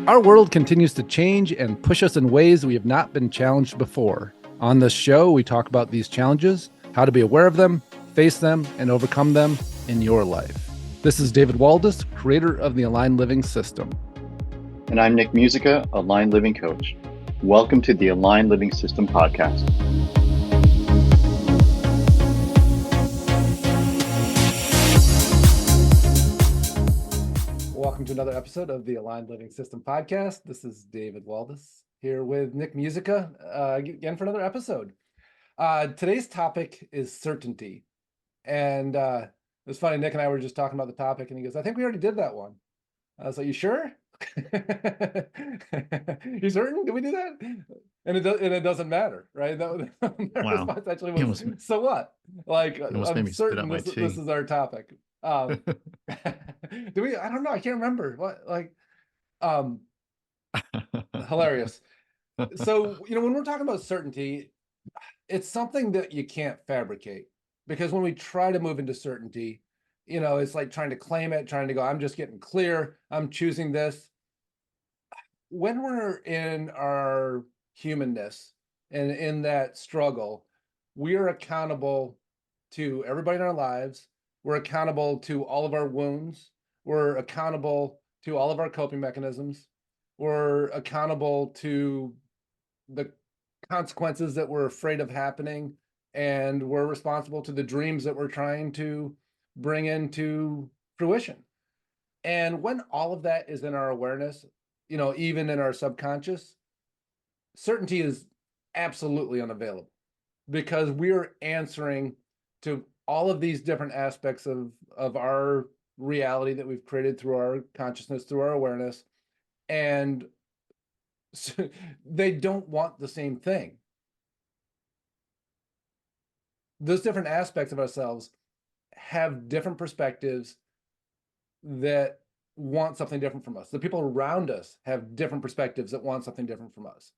Our world continues to change and push us in ways we have not been challenged before. On this show, we talk about these challenges, how to be aware of them, face them, and overcome them in your life. This is David Waldas, creator of the Aligned Living System. And I'm Nick Musica, Aligned Living Coach. Welcome to the Aligned Living System podcast. Welcome to another episode of the Aligned Living System podcast. This is David Waldas here with Nick Musica again for another episode. Today's topic is certainty. And it was funny, Nick and I were just talking about the topic and he goes, I think we already did that one. I was like, you sure? You certain? Did we do that? And it doesn't matter, right? Their response actually was, so what? Like, I'm certain this is our topic. Do we? I don't know. I can't remember. What, like, hilarious. So, when we're talking about certainty, it's something that you can't fabricate, because when we try to move into certainty, it's like trying to claim it, trying to go, I'm just getting clear, I'm choosing this. When we're in our humanness and in that struggle, we are accountable to everybody in our lives. We're accountable to all of our wounds. We're accountable to all of our coping mechanisms. We're accountable to the consequences that we're afraid of happening. And we're responsible to the dreams that we're trying to bring into fruition. And when all of that is in our awareness, even in our subconscious, certainty is absolutely unavailable, because we're answering to all of these different aspects of our reality that we've created through our consciousness, through our awareness. And so they don't want the same thing. Those different aspects of ourselves have different perspectives that want something different from us. The people around us have different perspectives that want something different from us.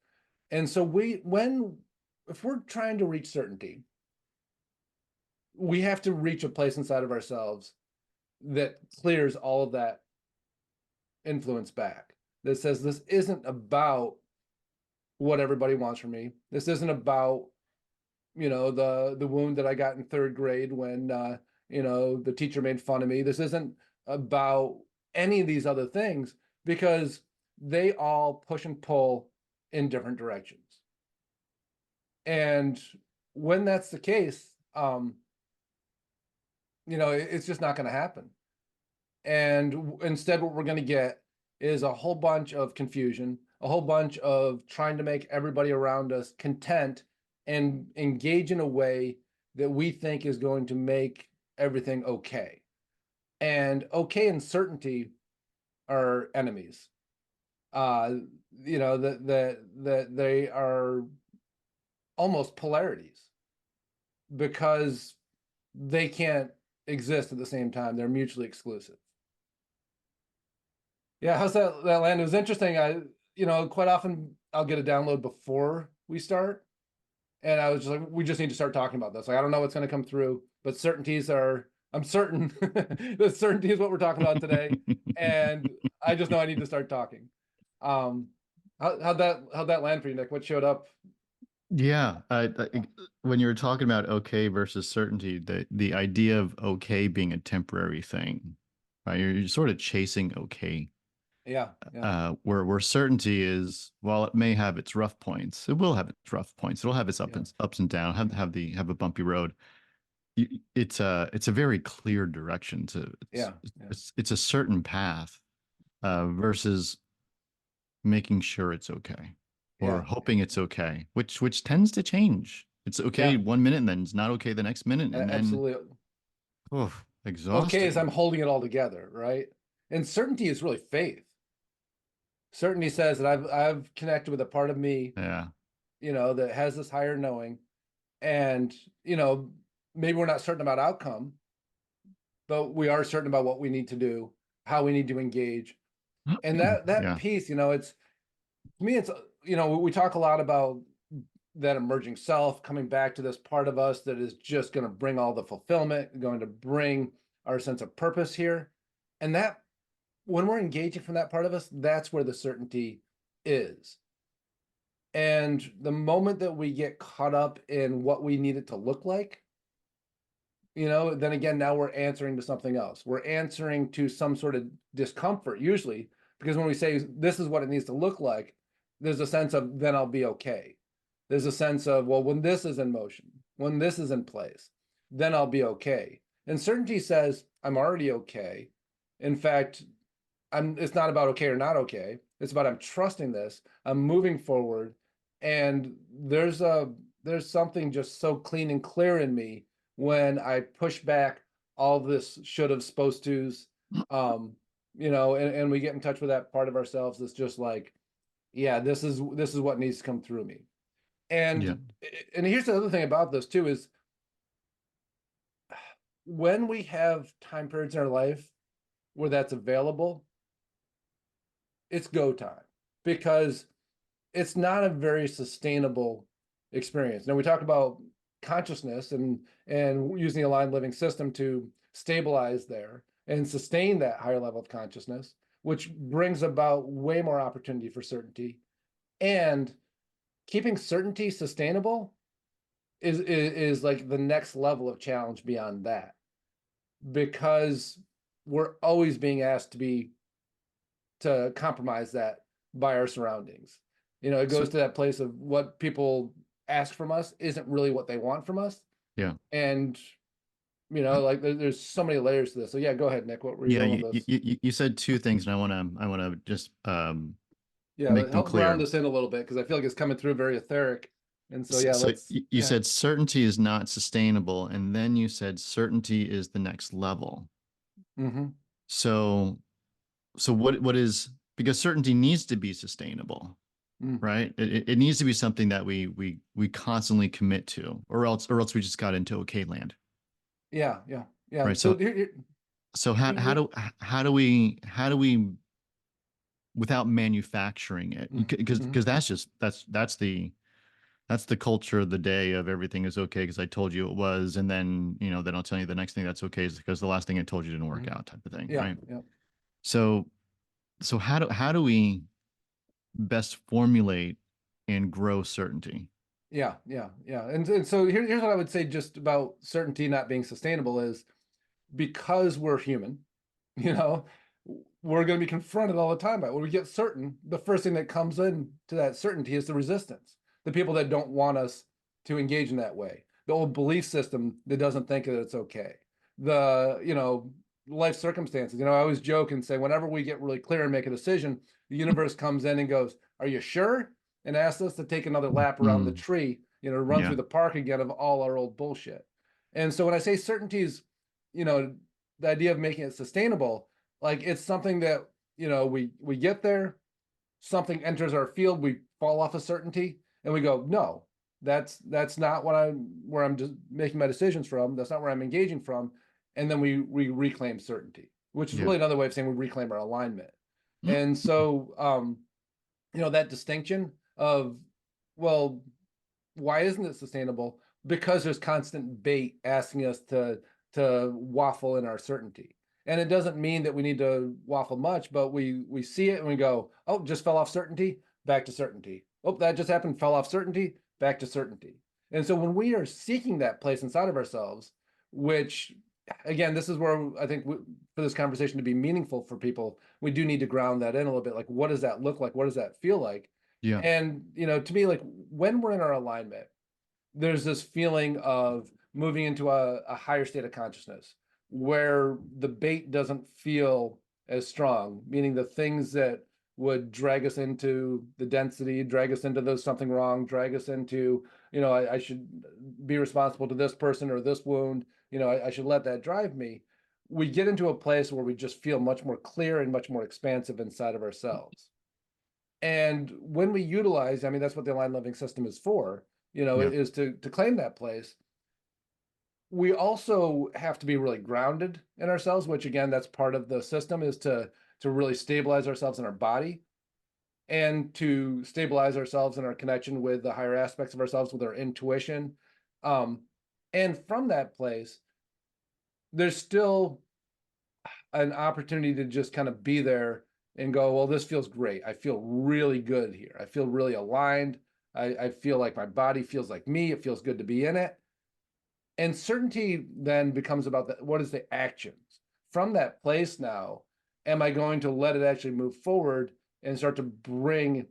And so if we're trying to reach certainty, we have to reach a place inside of ourselves that clears all of that influence back, that says, this isn't about what everybody wants from me. This isn't about, the wound that I got in third grade when, the teacher made fun of me. This isn't about any of these other things, because they all push and pull in different directions. And when that's the case, it's just not going to happen. And instead, what we're going to get is a whole bunch of confusion, a whole bunch of trying to make everybody around us content and engage in a way that we think is going to make everything okay. And okay and certainty are enemies. That they are almost polarities, because they can't exist at the same time. They're mutually exclusive. Yeah, how's that land? It was interesting. Quite often I'll get a download before we start, and I was just like, we just need to start talking about this. Like, I don't know what's going to come through, but I'm certain that certainty is what we're talking about today. And I just know I need to start talking. How'd that land for you, Nick? What showed up? Yeah, when you were talking about okay versus certainty, the idea of okay being a temporary thing, right? You're sort of chasing okay. Yeah. Where certainty is, while it may have its rough points, it will have its rough points. It'll have its ups and downs. Have a bumpy road. It's a very clear direction to. It's a certain path, versus making sure it's okay. Or hoping it's okay, which tends to change. It's okay 1 minute, and then it's not okay the next minute, and absolutely. Then exhausting. Okay, as I'm holding it all together, right? And certainty is really faith. Certainty says that I've connected with a part of me, that has this higher knowing, and maybe we're not certain about outcome, but we are certain about what we need to do, how we need to engage, and that piece, it's, to me, it's. We talk a lot about that emerging self, coming back to this part of us that is just going to bring all the fulfillment, going to bring our sense of purpose here. And that when we're engaging from that part of us, that's where the certainty is. And the moment that we get caught up in what we need it to look like, then again, now we're answering to something else. We're answering to some sort of discomfort, usually, because when we say this is what it needs to look like, there's a sense of then I'll be okay. There's a sense of, well, when this is in motion, when this is in place, then I'll be okay. And certainty says, I'm already okay. In fact, it's not about okay or not okay. It's about I'm trusting this, I'm moving forward, and there's something just so clean and clear in me when I push back all this should have, supposed to's, and we get in touch with that part of ourselves that's just like, yeah, this is what needs to come through me. Yeah. And here's the other thing about this too is when we have time periods in our life where that's available, it's go time, because it's not a very sustainable experience. Now we talk about consciousness and using the aligned living system to stabilize there and sustain that higher level of consciousness, which brings about way more opportunity for certainty. And keeping certainty sustainable is like the next level of challenge beyond that, because we're always being asked to compromise that by our surroundings. It So goes to that place of what people ask from us isn't really what they want from us. yeah. And, like there's so many layers to this. So yeah, go ahead, Nick. What were you Yeah, going with this? you said two things, and I wanna just Yeah, make them help ground clear. this in a little bit, because I feel like it's coming through very etheric. And so yeah, So let's you said certainty is not sustainable, and then you said certainty is the next level. Mm-hmm. So what is, because certainty needs to be sustainable, Mm. right? It needs to be something that we constantly commit to, or else we just got into okay land, Yeah, yeah, yeah. right? So So how do we without manufacturing it, mhm. because that's the culture of the day of everything is okay because I told you it was, and then I'll tell you the next thing that's okay is because the last thing I told you didn't work Mhm. out, type of thing, Yeah, right? yeah. So how do we best formulate and grow certainty? Yeah, yeah, yeah. And so here's what I would say just about certainty not being sustainable is, because we're human, you know, we're going to be confronted all the time by it. When we get certain, the first thing that comes in to that certainty is the resistance, the people that don't want us to engage in that way, the old belief system that doesn't think that it's okay, the life circumstances. I always joke and say, whenever we get really clear and make a decision, the universe comes in and goes, are you sure? And asks us to take another lap around the Mm, tree, run yeah, through the park again of all our old bullshit. And so when I say certainties, the idea of making it sustainable, like it's something that we get there, something enters our field, we fall off of certainty, and we go, no, that's not where I'm just making my decisions from. That's not where I'm engaging from. And then we reclaim certainty, which is yeah, really another way of saying we reclaim our alignment. And so that distinction of, well, why isn't it sustainable? Because there's constant bait asking us to waffle in our certainty. And it doesn't mean that we need to waffle much, but we see it and we go, oh, just fell off certainty, back to certainty. Oh, that just happened, fell off certainty, back to certainty. And so when we are seeking that place inside of ourselves, which again, this is where I think for this conversation to be meaningful for people, we do need to ground that in a little bit. Like, what does that look like? What does that feel like? yeah, And to me, like when we're in our alignment, there's this feeling of moving into a higher state of consciousness where the bait doesn't feel as strong, meaning the things that would drag us into the density, drag us into there's something wrong, drag us into, I should be responsible to this person or this wound, I should let that drive me. We get into a place where we just feel much more clear and much more expansive inside of ourselves. And when we utilize, I mean, that's what the aligned living system is for, yeah, is to claim that place. We also have to be really grounded in ourselves, which again, that's part of the system, is to really stabilize ourselves in our body and to stabilize ourselves in our connection with the higher aspects of ourselves, with our intuition. And from that place, there's still an opportunity to just kind of be there and go, well, this feels great. I feel really good here. I feel really aligned. I feel like my body feels like me. It feels good to be in it. And certainty then becomes about what is the actions from that place now? Am I going to let it actually move forward and start to bring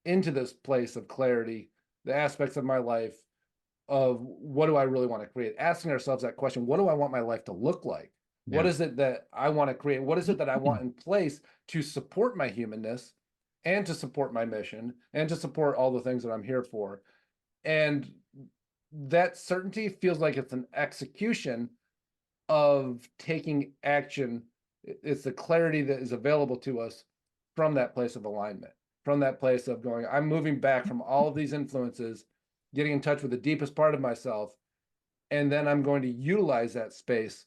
into this place of clarity the aspects of my life of what do I really want to create? Asking ourselves that question, what do I want my life to look like? What Yeah. is it that I want to create? What is it that I want in place to support my humanness and to support my mission and to support all the things that I'm here for? And that certainty feels like it's an execution of taking action. It's the clarity that is available to us from that place of alignment, from that place of going, I'm moving back from all of these influences, getting in touch with the deepest part of myself, and then I'm going to utilize that space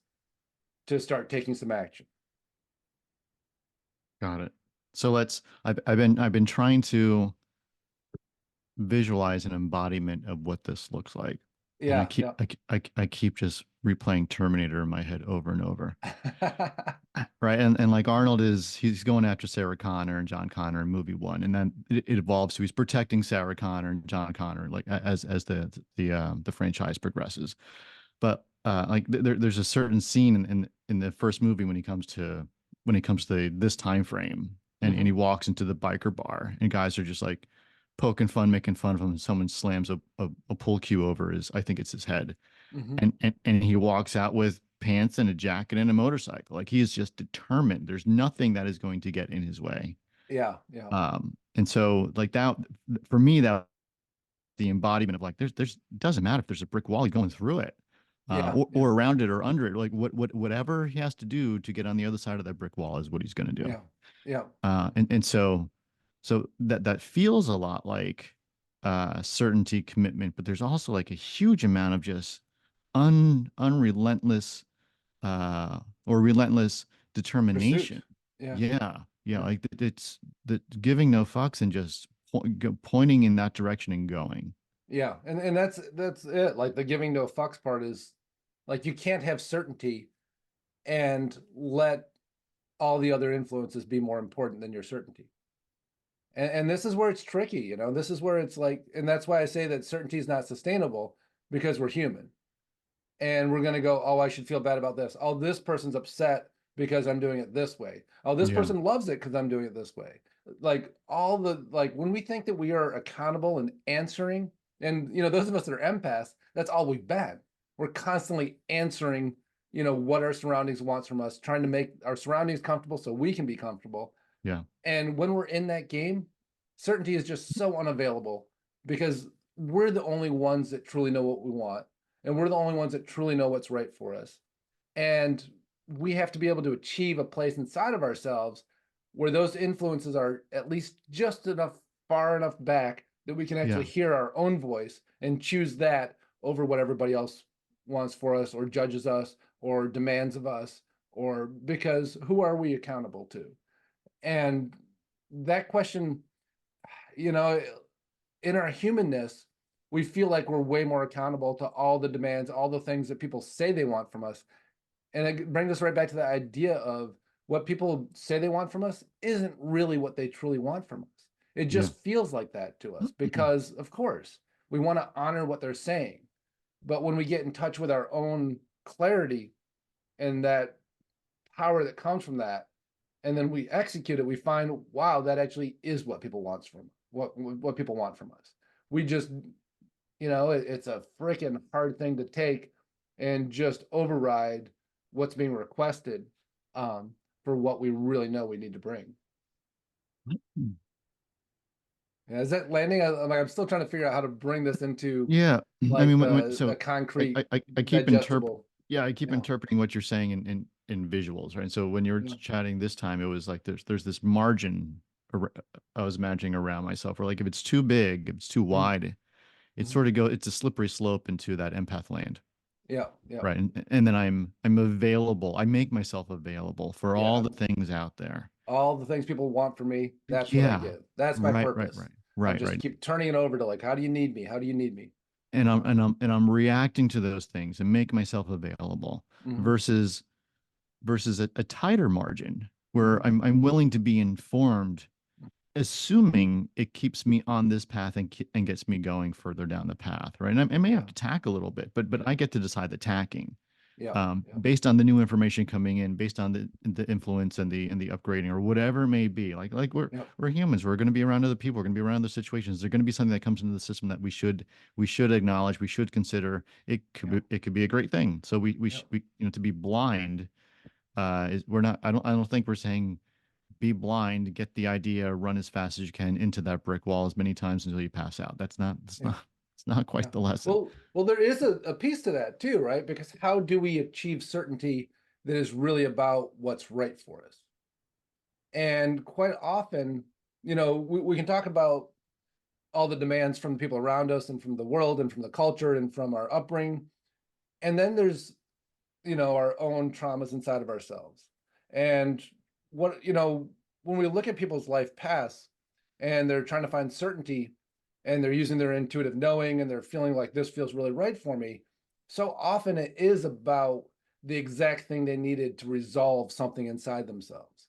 to start taking some action. Got it. So I've been trying to visualize an embodiment of what this looks like. And Yeah, yeah. I keep just replaying Terminator in my head over and over. Right. And like Arnold he's going after Sarah Connor and John Connor in movie one. And then it evolves. So he's protecting Sarah Connor and John Connor, like as the franchise progresses. But like there's a certain scene in the first movie when he comes to this time frame and he walks into the biker bar and guys are just like poking fun, making fun of him. And someone slams a pool cue over I think it's his head. And he walks out with pants and a jacket and a motorcycle. Like he is just determined. There's nothing that is going to get in his way. Yeah, yeah. And so like that for me, that the embodiment of like there's doesn't matter if there's a brick wall going through it. Or around it or under it, like whatever he has to do to get on the other side of that brick wall is what he's going to do. Yeah. And so that feels a lot like certainty, commitment, but there's also like a huge amount of just unrelentless or relentless determination. Pursuit. Yeah. Like it's the giving no fucks and just pointing in that direction and going. Yeah, and that's it. Like the giving no fucks part is like you can't have certainty and let all the other influences be more important than your certainty. And this is where it's tricky, you know. This is where it's like, and that's why I say that certainty is not sustainable because we're human. And we're going to go, oh, I should feel bad about this. Oh, this person's upset because I'm doing it this way. Oh, this person loves it because I'm doing it this way. Like when we think that we are accountable and answering, and, you know, those of us that are empaths, that's all we've been. We're constantly answering, you know, what our surroundings wants from us, trying to make our surroundings comfortable so we can be comfortable. Yeah. And when we're in that game, certainty is just so unavailable because we're the only ones that truly know what we want. And we're the only ones that truly know what's right for us. And we have to be able to achieve a place inside of ourselves where those influences are at least just far enough back that we can actually hear our own voice and choose that over what everybody else wants for us or judges us or demands of us, or because who are we accountable to? And that question, you know, in our humanness, we feel like we're way more accountable to all the demands, all the things that people say they want from us. And it brings us right back to the idea of what people say they want from us isn't really what they truly want from us. It just feels like that to us because, of course, we want to honor what they're saying. But when we get in touch with our own clarity and that power that comes from that, and then we execute it, we find, wow, that actually is what people want what people want from us. We just, you know, it's a freaking hard thing to take and just override what's being requested for what we really know we need to bring. Yeah, is that landing? I'm still trying to figure out how to bring this into I like mean the concrete, I keep digestible. I keep interpreting what you're saying in visuals, right? So when you were chatting this time, it was like there's this margin I was imagining around myself, where like if it's too big, if it's too wide, it sort of it's a slippery slope into that empath land. Yeah. Right. And then I'm available. I make myself available for all the things out there. All the things people want from me, that's what I give. That's my purpose. I just keep turning it over to like, how do you need me? How do you need me? And I'm reacting to those things and make myself available versus versus a tighter margin where I'm willing to be informed, assuming it keeps me on this path and gets me going further down the path, right? And I may have to tack a little bit, but I get to decide the tacking. Based on the new information coming in, based on the influence and the upgrading or whatever it may be. Like we're humans. We're going to be around other people. We're going to be around other situations. There's going to be something that comes into the system that we should acknowledge. We should consider. It could be a great thing. So we to be blind is we're not. I don't think we're saying be blind, get the idea, run as fast as you can into that brick wall as many times until you pass out. That's not. It's not quite the lesson. Well, there is a piece to that too, right? Because how do we achieve certainty that is really about what's right for us? And quite often, we can talk about all the demands from the people around us and from the world and from the culture and from our upbringing. And then there's, our own traumas inside of ourselves. And when we look at people's life paths and they're trying to find certainty, and they're using their intuitive knowing and they're feeling like this feels really right for me, so often it is about the exact thing they needed to resolve something inside themselves.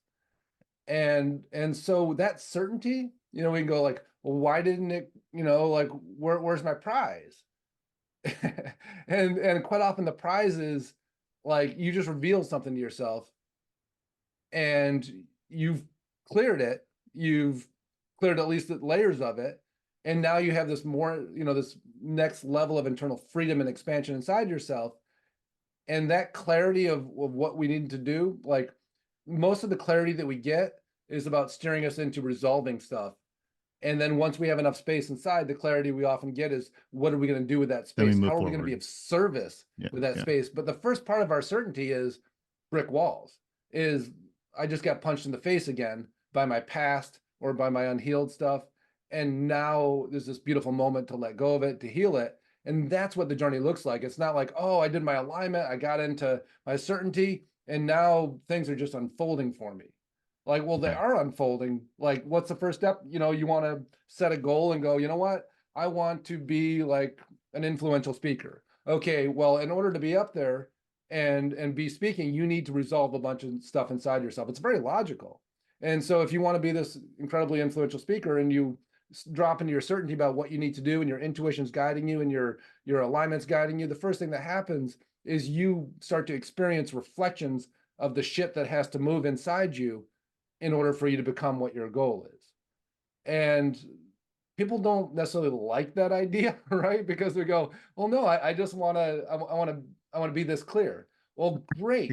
And so that certainty, we can go like, well, why didn't it, like, where's my prize? and quite often the prize is like, you just revealed something to yourself and you've cleared it. You've cleared at least the layers of it. And now you have this more, this next level of internal freedom and expansion inside yourself. And that clarity of what we need to do, like most of the clarity that we get is about steering us into resolving stuff. And then once we have enough space inside, the clarity we often get is, what are we going to do with that space? How are we going to be of service with that space? But the first part of our certainty is brick walls, is I just got punched in the face again by my past or by my unhealed stuff. And now there's this beautiful moment to let go of it, to heal it. And that's what the journey looks like. It's not like, oh, I did my alignment, I got into my certainty, and now things are just unfolding for me. Like, well, they are unfolding. Like, what's the first step? You want to set a goal and go, you know what? I want to be like an influential speaker. Okay, well, in order to be up there and be speaking, you need to resolve a bunch of stuff inside yourself. It's very logical. And so if you want to be this incredibly influential speaker and you drop into your certainty about what you need to do and your intuition's guiding you and your alignment's guiding you, the first thing that happens is you start to experience reflections of the shit that has to move inside you in order for you to become what your goal is. And people don't necessarily like that idea, right? Because they go, well, no, I just want to be this clear. Well, great.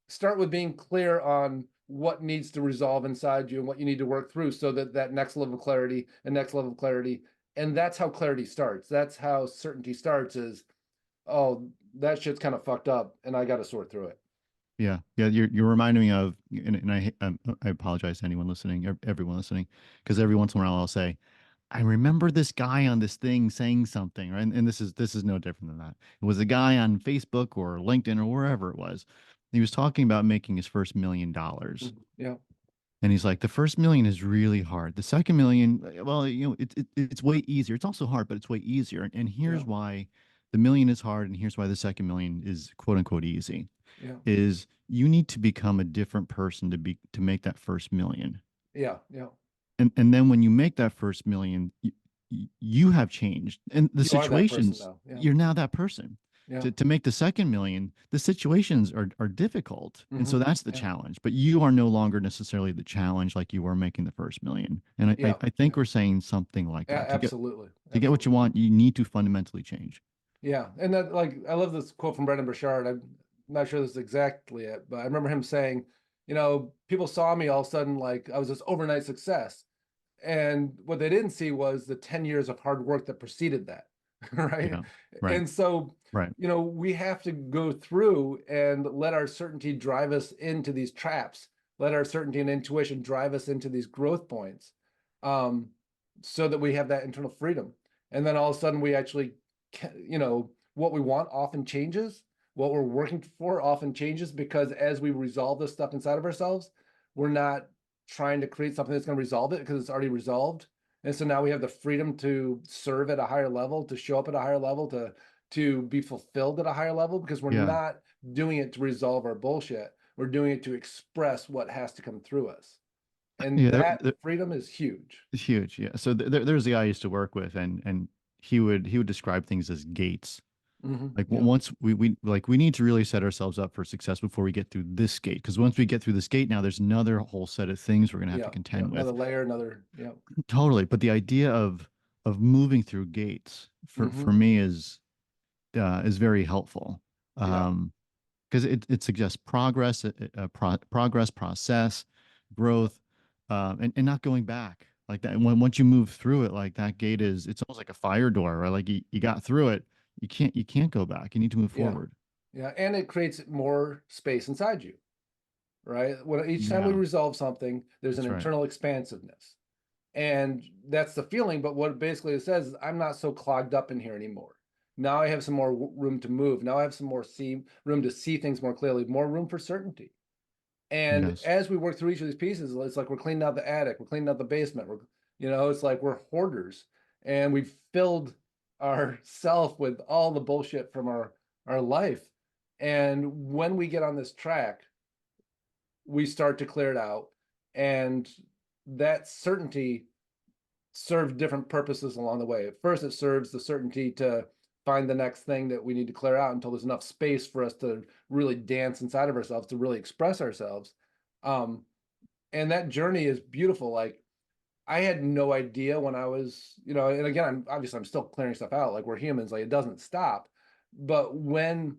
Start with being clear on what needs to resolve inside you and what you need to work through, so that next level of clarity and next level of clarity. And that's how clarity starts. That's how certainty starts, is, oh, that shit's kind of fucked up and I got to sort through it. Yeah. You're reminding me of, and I apologize to anyone listening, everyone listening, because every once in a while I'll say, I remember this guy on this thing saying something, right? And this is no different than that. It was a guy on Facebook or LinkedIn or wherever it was. He was talking about making his first $1 million. Yeah. And he's like, the first million is really hard. The second million, well, it's way easier. It's also hard, but it's way easier. And here's why the million is hard, and here's why the second million is quote unquote easy. Is you need to become a different person to make that first million. And then when you make that first million, you have changed, and the situations, you're now that person. To make the second million, the situations are difficult. And so that's the challenge, but you are no longer necessarily the challenge like you were making the first million. And I think we're saying something like that. Absolutely. To get what you want, you need to fundamentally change. Yeah. And that, like, I love this quote from Brendan Burchard. I'm not sure this is exactly it, but I remember him saying, people saw me all of a sudden like I was this overnight success. And what they didn't see was the 10 years of hard work that preceded that. Right. And so, we have to go through and let our certainty drive us into these traps, let our certainty and intuition drive us into these growth points, so that we have that internal freedom. And then all of a sudden we actually, what we want often changes. What we're working for often changes, because as we resolve this stuff inside of ourselves, we're not trying to create something that's going to resolve it, because it's already resolved. And so now we have the freedom to serve at a higher level, to show up at a higher level, to be fulfilled at a higher level, because we're not doing it to resolve our bullshit. We're doing it to express what has to come through us. And Yeah, that freedom is huge. it's huge. Yeah. So there's the guy I used to work with, and he would describe things as gates. Like Yeah. once we need to really set ourselves up for success before we get through this gate. Because once we get through this gate, now there's another whole set of things we're gonna have to Yeah. Yeah. contend with. Another layer, another, yeah. Totally. But the idea of moving through gates for me is very helpful. Yeah. Because it suggests progress, progress, process, growth, and not going back like that. And once you move through it, like that gate it's almost like a fire door, right? Like you got through it, you can't go back. You need to move Yeah. forward. Yeah. And it creates more space inside you, right? When each time we Yeah, resolve something, there's an that's right. internal expansiveness. And that's the feeling. But what basically it says is, I'm not so clogged up in here anymore. Now I have some more room to move. Now I have some more room to see things more clearly, more room for certainty. And Yes. as we work through each of these pieces, it's like we're cleaning out the attic, we're cleaning out the basement. It's like we're hoarders, and we've filled ourself with all the bullshit from our life. And when we get on this track, we start to clear it out, and that certainty serves different purposes along the way. At first, it serves the certainty to find the next thing that we need to clear out until there's enough space for us to really dance inside of ourselves, to really express ourselves. Um, and that journey is beautiful. Like, I had no idea when I was, and again, I'm still clearing stuff out. Like, we're humans, like it doesn't stop. But when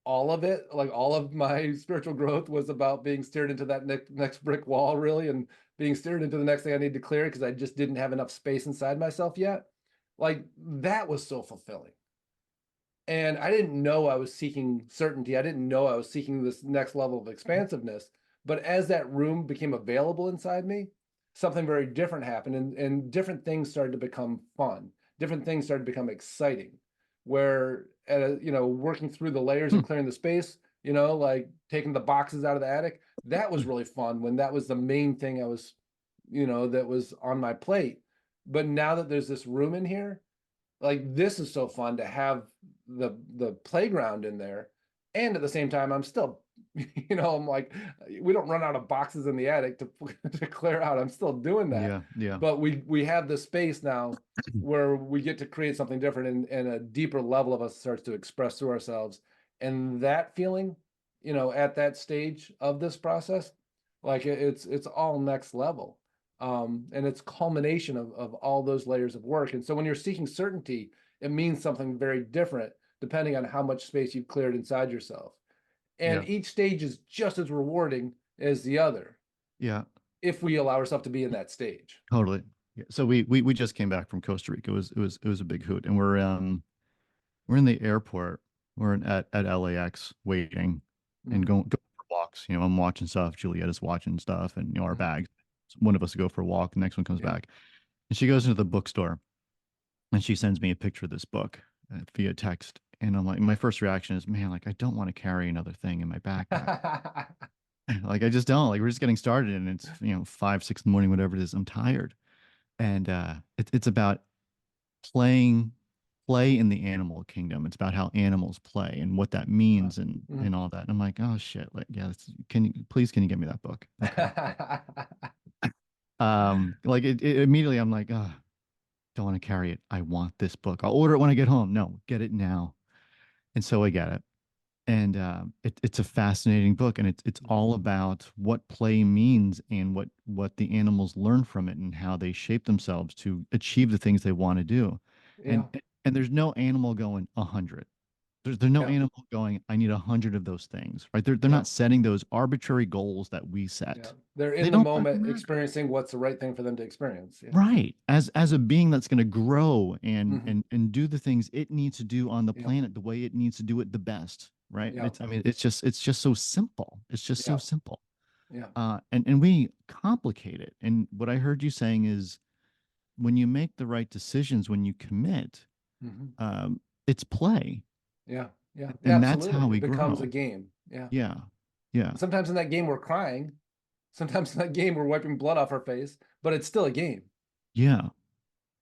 all of it, like all of my spiritual growth was about being steered into that next brick wall, really, and being steered into the next thing I need to clear because I just didn't have enough space inside myself yet. Like, that was so fulfilling. And I didn't know I was seeking certainty. I didn't know I was seeking this next level of expansiveness. But as that room became available inside me, something very different happened, and different things started to become fun. Different things started to become exciting. Where, working through the layers Hmm. and clearing the space, like taking the boxes out of the attic, that was really fun when that was the main thing I was, that was on my plate. But now that there's this room in here, like, this is so fun to have the playground in there. And at the same time, I'm still, I'm like, we don't run out of boxes in the attic to to clear out. I'm still doing that. Yeah, yeah. But we have the space now where we get to create something different, and a deeper level of us starts to express through ourselves. And that feeling, at that stage of this process, like it's all next level. And it's culmination of all those layers of work. And so when you're seeking certainty, it means something very different depending on how much space you've cleared inside yourself. And Yeah, each stage is just as rewarding as the other yeah. if we allow ourselves to be in that stage. Totally. Yeah. So we just came back from Costa Rica. It was a big hoot, and we're in the airport. We're at LAX waiting and Mhm. going for walks. I'm watching stuff. Juliet watching stuff, and our Mhm. bags. One of us will go for a walk. The next one comes Yeah. back, and she goes into the bookstore, and she sends me a picture of this book via text. And I'm like, my first reaction is, man, like I don't want to carry another thing in my backpack. Like I just don't. Like we're just getting started, and it's 5, 6 in the morning, whatever it is. I'm tired, and it's about playing play in the animal kingdom. It's about how animals play and what that Wow. means and Mhm. and all that. And I'm like, oh shit, like yeah, can you get me that book? Okay. Like immediately I'm like, oh, don't want to carry it. I want this book. I'll order it when I get home. No, get it now. And so I get it. And it's a fascinating book, and it's all about what play means and what the animals learn from it and how they shape themselves to achieve the things they want to do. Yeah. And there's no animal going 100. There's no Yeah. animal going, I need 100 of those things, right? They're Yeah. not setting those arbitrary goals that we Yeah. set. They're They in the don't fucking moment matter. experiencing what's the right thing for them to experience. Yeah. Right. As a being that's going to grow and Mhm. and do the things it needs to do on the Yeah. planet the way it needs to do it the best, right? Yeah. I mean, it's just so simple. It's just so Yeah. simple. Yeah. And we complicate it. And what I heard you saying is when you make the right decisions, when you commit, Mhm. it's play. Yeah. Yeah. Yeah. And that's how Absolutely. we It becomes a grow. game. Yeah. Yeah. Yeah. Sometimes in that game we're crying. Sometimes in that game we're wiping blood off our face, but it's still a game. Yeah.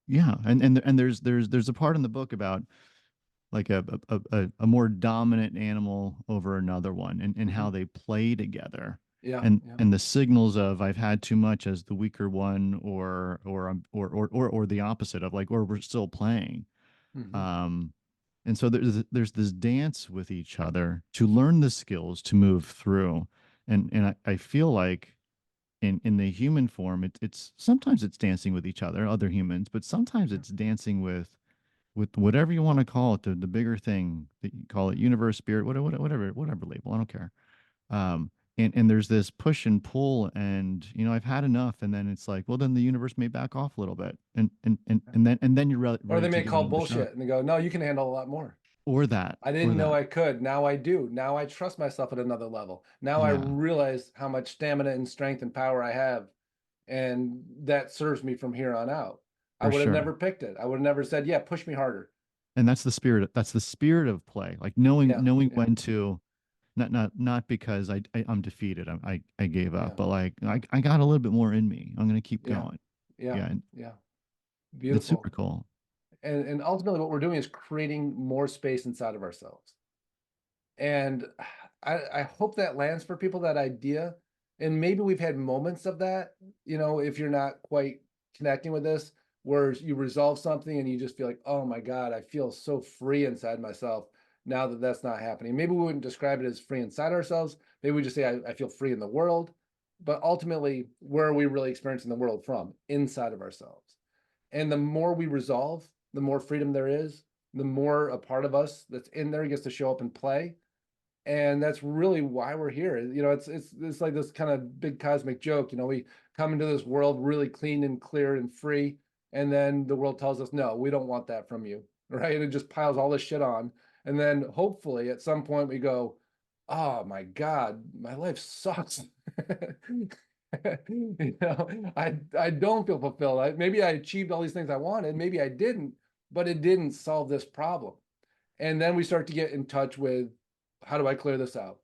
Yeah. And there's a part in the book about like a more dominant animal over another one, and how Mhm. they play together, Yeah, and yeah. the signals of I've had too much as the weaker one, or the opposite of like, or we're still playing. Mhm. um and so there's this dance with each other to learn the skills to move through. And I feel like in the human form, it's sometimes it's dancing with each other, other humans, but sometimes Yeah. it's dancing with whatever you want to call it, the bigger thing that you call it, universe, spirit, whatever label, I don't care. um and there's this push and pull, and I've had enough, and then it's like, well, then the universe may back off a little bit, and then you're Or they ready to may give call another shot, bullshit and they go, no, you can handle a lot more. or that I or didn't know that I could. Now I do. Now I trust myself at another level. Now I Yeah, realize how much stamina and strength and power I have. And that serves me from here on out. I for would have sure. never picked it. I would have never said, yeah, push me harder. And that's the spirit of play, like knowing Yeah, knowing yeah, when to, not because I'm defeated, I gave up, yeah, but like yeah, I got a little bit more in me, I'm gonna keep yeah, going. yeah, Yeah, and yeah. it's super Beautiful. cool. And ultimately what we're doing is creating more space inside of ourselves. And I hope that lands for people, that idea. And maybe we've had moments of that, if you're not quite connecting with this, where you resolve something and you just feel like, oh my God, I feel so free inside myself now that that's not happening. Maybe we wouldn't describe it as free inside ourselves. Maybe we just say, I feel free in the world. But ultimately, where are we really experiencing the world from? Inside of ourselves. And the more we resolve, the more freedom there is, the more a part of us that's in there gets to show up and play. And that's really why we're here. It's like this kind of big cosmic joke. We come into this world really clean and clear and free, and then the world tells us, no, we don't want that from you, right? And it just piles all this shit on. And then hopefully at some point we go, oh my God, my life sucks. I don't feel fulfilled. Maybe I achieved all these things I wanted, maybe I didn't, but it didn't solve this problem. And then we start to get in touch with, how do I clear this out?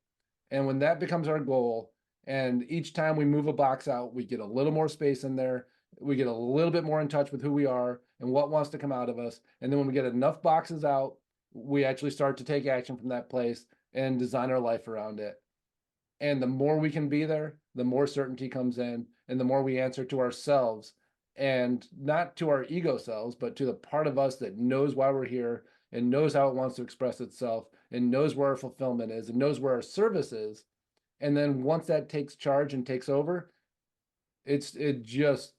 And when that becomes our goal, and each time we move a box out, we get a little more space in there. We get a little bit more in touch with who we are and what wants to come out of us. And then when we get enough boxes out, we actually start to take action from that place and design our life around it. And the more we can be there, the more certainty comes in, and the more we answer to ourselves, and not to our ego selves, but to the part of us that knows why we're here and knows how it wants to express itself and knows where our fulfillment is and knows where our service is. And then once that takes charge and takes over, it just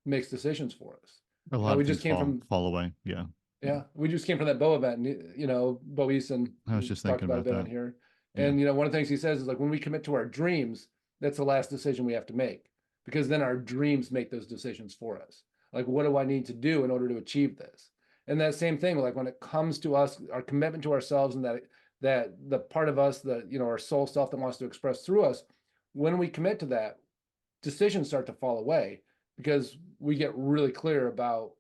makes decisions for us. A lot We of just things came from, fall away. Yeah, yeah. yeah, we just came from that Bo event, and Bo Eason I was just talked thinking about a about bit on that. here. Yeah, And one of the things he says is, like, when we commit to our dreams, that's the last decision we have to make, because then our dreams make those decisions for us. Like, what do I need to do in order to achieve this? And that same thing, like when it comes to us, our commitment to ourselves, and that the part of us that, our soul self that wants to express through us, when we commit to that, decisions start to fall away, because we get really clear about,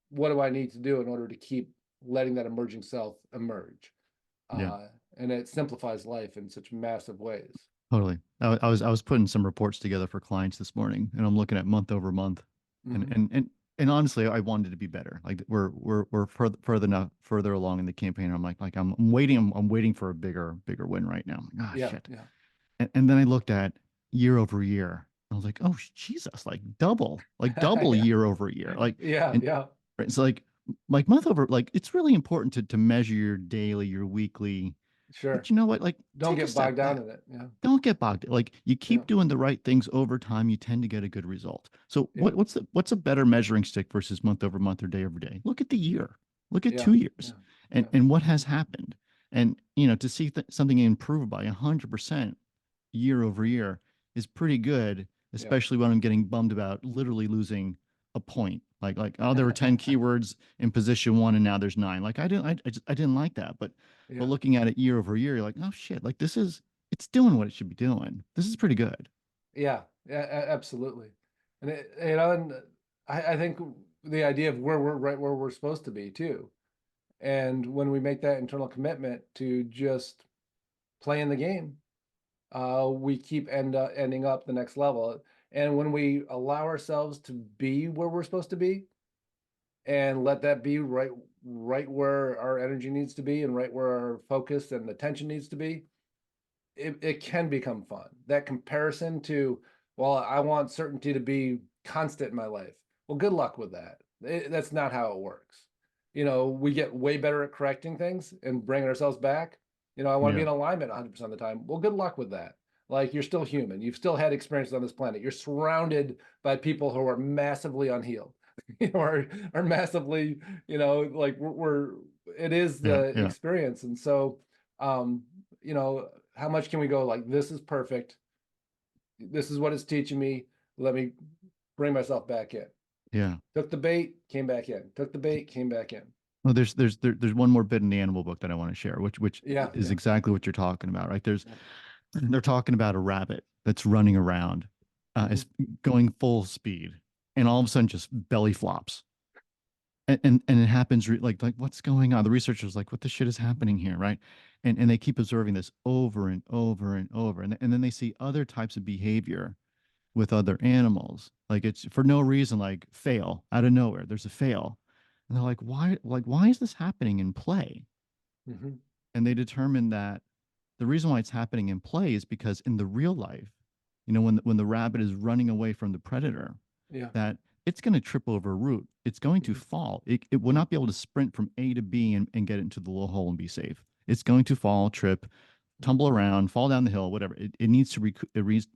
what do I need to do in order to keep letting that emerging self emerge? yeah, Uh, and it simplifies life in such massive ways. totally. I was putting some reports together for clients this morning, and I'm looking at month over month, and Mm-hmm. and and and honestly, I wanted to be better. Like we're further along in the campaign. I'm waiting. I'm waiting for a bigger win right now. I'm like, ah, Yeah, shit. yeah, And then I looked at year over year. I was like, oh Jesus, like double yeah, year over year. yeah, And yeah, right, it's like month over, like it's really important to measure your daily, your weekly. But sure. you know what? Like Don't take a get step bogged down back. in it. Yeah, Don't get bogged. Like you yeah, keep doing the right things over time, you tend to get a good result. So yeah, what's a better measuring stick versus month over month or day over day? Look at the year. Look at yeah, 2 years, yeah, and yeah, what has happened. And to see something improve by 100% year over year is pretty good, yeah. especially when I'm getting bummed about literally losing a point. Like oh, there were 10 keywords in position one and now there's 9. Like I didn't like that. But Yeah, looking at it year over year, you're like, oh shit, like it's doing what it should be doing. This is pretty good. yeah, yeah, absolutely. And I think the idea of where we're right where we're supposed to be too. And when we make that internal commitment to just play in the game, we keep ending up the next level. And when we allow ourselves to be where we're supposed to be and let that be right right where our energy needs to be and right where our focus and attention needs to be, it can become fun. That comparison to, well, I want certainty to be constant in my life. Well, good luck with that. That's not how it works. We get way better at correcting things and bringing ourselves back. I want to be Yeah. in alignment 100% of the time. Well, good luck with that. Like, you're still human. You've still had experiences on this planet. You're surrounded by people who are massively unhealed, are massively, like it is Yeah. the Yeah. experience. And so, um, how much can we go like, this is perfect. This is what it's teaching me. Let me bring myself back in. Yeah. Took the bait, came back in. Took the bait, came back in. Well, there's one more bit in the animal book that I want to share, which Yeah. is Yeah. exactly what you're talking about, right? Yeah. They're talking about a rabbit that's running around, is going full speed, and all of a sudden just belly flops, and it happens like what's going on? The researchers like, what the shit is happening here, right? And they keep observing this over and over and over, and then they see other types of behavior with other animals, like it's for no reason, like fail out of nowhere. There's a fail, and they're like why is this happening in play? Mm-hmm. And they determine that the reason why it's happening in play is because in the real life, when the rabbit is running away from the predator, Yeah. that it's going to trip over a root. It's going to fall. It will not be able to sprint from A to B and get into the little hole and be safe. It's going to fall, trip, tumble around, fall down the hill, whatever. It needs to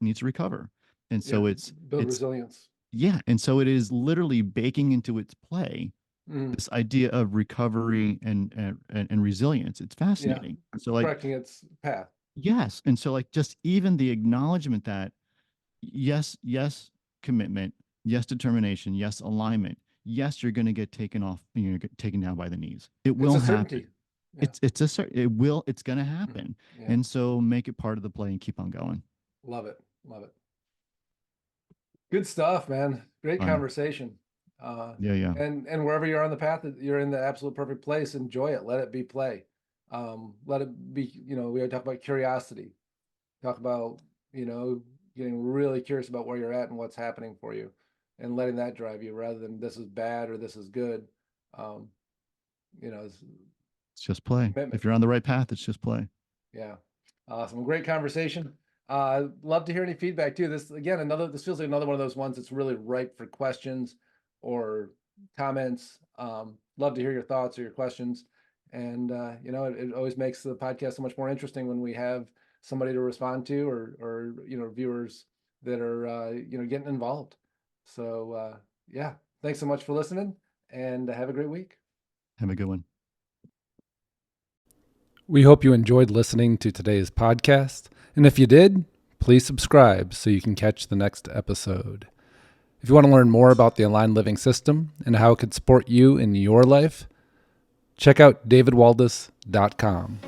needs to recover. And so Yeah. it's Build resilience. yeah, and so it is literally baking into its play Mm. this idea of recovery and resilience. It's Yeah. fascinating. So like Correcting its path. yes, and so like just even the acknowledgement that yes, commitment, yes, determination, yes, alignment, yes, you're going to get taken off, you're going to get taken down by the knees. It It's will a happen. certainty. Yeah. It's a certain it will it's going to happen. Yeah. And so make it part of the play and keep on going. Love it. Love it. Good stuff, man. Great Fun. conversation. Yeah. And wherever you're on the path, you're in the absolute perfect place. Enjoy it. Let it be play. Let it be, we talk about curiosity. Talk about, getting really curious about where you're at and what's happening for you, and letting that drive you rather than this is bad or this is good. It's It's just play. commitment. If you're on the right path, it's just play. Yeah. Awesome. Great conversation. Love to hear any feedback too. This feels like another one of those ones that's really ripe for questions or comments. Love to hear your thoughts or your questions. And it always makes the podcast so much more interesting when we have somebody to respond to or viewers that are getting involved. So yeah, thanks so much for listening, and have a great week. Have a good one. We hope you enjoyed listening to today's podcast, and if you did, please subscribe so you can catch the next episode. If you want to learn more about the Aligned Living System and how it could support you in your life, check out davidwaldas.com.